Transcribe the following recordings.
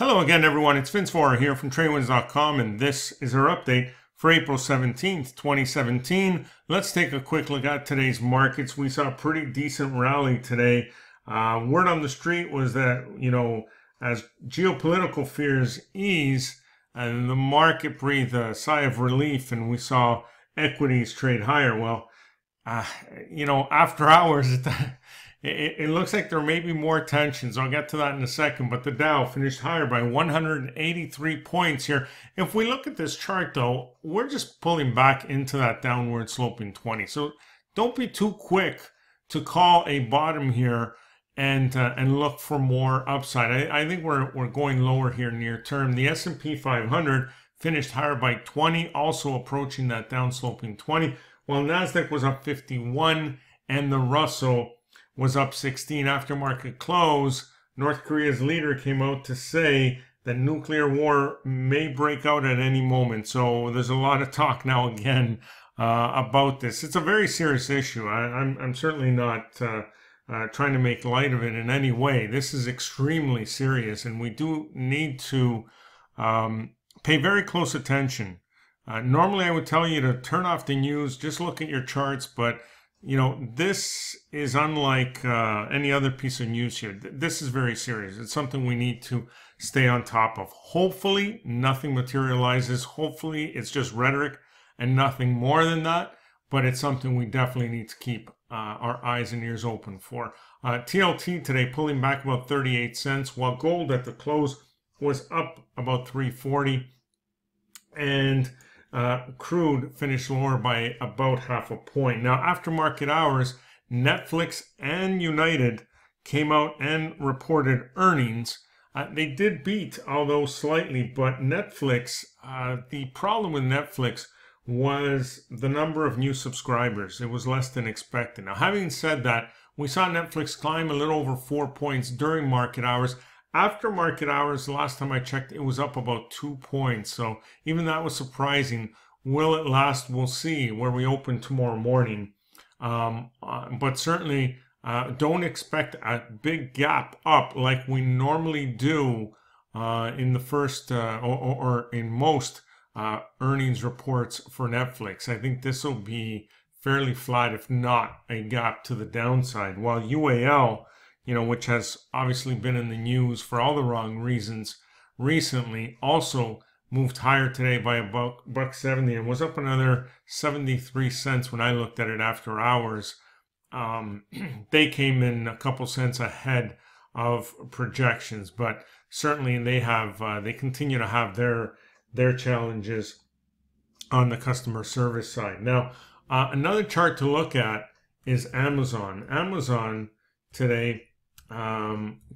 Hello again, everyone. It's Vince Vorer here from TradeWinds.com, and this is our update for April 17th, 2017. Let's take a quick look at today's markets. We saw a pretty decent rally today. Word on the street was that, as geopolitical fears ease, and the market breathed a sigh of relief, and we saw equities trade higher. Well, after hours, it looks like there may be more tensions. I'll get to that in a second, but the Dow finished higher by 183 points here. If we look at this chart, though, we're just pulling back into that downward sloping 20. So don't be too quick to call a bottom here and look for more upside. I think we're going lower here near term. The S&P 500 finished higher by 20, also approaching that downsloping 20, while NASDAQ was up 51 and the Russell was up 16 after market close. North Korea's leader came out to say that nuclear war may break out at any moment. So there's a lot of talk now again about this. It's a very serious issue. I'm certainly not trying to make light of it in any way. This is extremely serious, and we do need to pay very close attention. Normally I would tell you to turn off the news, just look at your charts, but this is unlike any other piece of news here. This is very serious. It's something we need to stay on top of. Hopefully, nothing materializes. Hopefully, it's just rhetoric and nothing more than that. But it's something we definitely need to keep our eyes and ears open for. TLT today pulling back about 38 cents, while gold at the close was up about 340. And crude finished lower by about half a point. Now, after market hours, Netflix and United came out and reported earnings. They did beat, although slightly, but Netflix, the problem with Netflix was the number of new subscribers. It was less than expected. Now, having said that, we saw Netflix climb a little over 4 points during market hours. After market hours, last time I checked, it was up about 2 points. So even that was surprising. Will it last? We'll see where we open tomorrow morning. But certainly don't expect a big gap up like we normally do in the first or in most earnings reports for Netflix. I think this will be fairly flat, if not a gap to the downside. While UAL, which has obviously been in the news for all the wrong reasons recently, also moved higher today by about $1.70 and was up another 73 cents when I looked at it after hours. They came in a couple cents ahead of projections, but certainly they continue to have their challenges on the customer service side. Now, another chart to look at is Amazon. Amazon today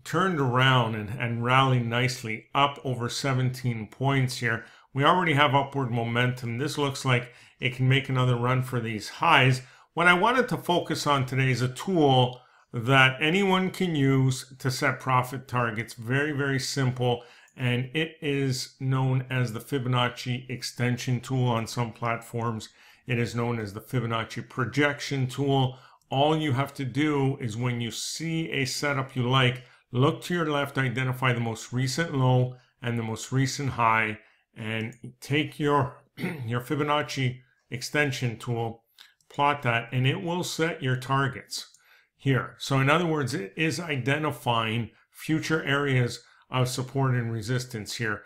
turned around and rallied nicely, up over 17 points here. We already have upward momentum. This looks like it can make another run for these highs. What I wanted to focus on today is a tool that anyone can use to set profit targets. Very, very simple. And it is known as the Fibonacci extension tool on some platforms. It is known as the Fibonacci projection tool. All you have to do is, when you see a setup you like, look to your left, identify the most recent low and the most recent high, and take your Fibonacci extension tool, plot that, and it will set your targets here. So in other words, it is identifying future areas of support and resistance here.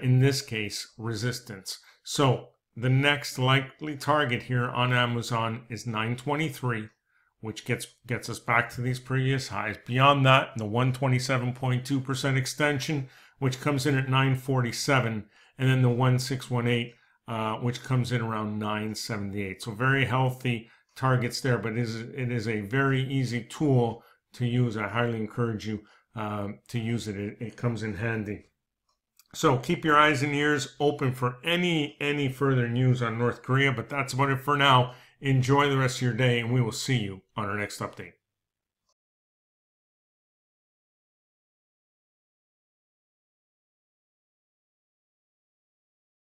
In this case, resistance. So the next likely target here on Amazon is 923. Which gets us back to these previous highs. Beyond that, the 127.2% extension, which comes in at 947, and then the 1618, which comes in around 978. So very healthy targets there, but it is a very easy tool to use. I highly encourage you to use it. It comes in handy. So keep your eyes and ears open for any further news on North Korea, but that's about it for now. Enjoy the rest of your day, and we will see you on our next update.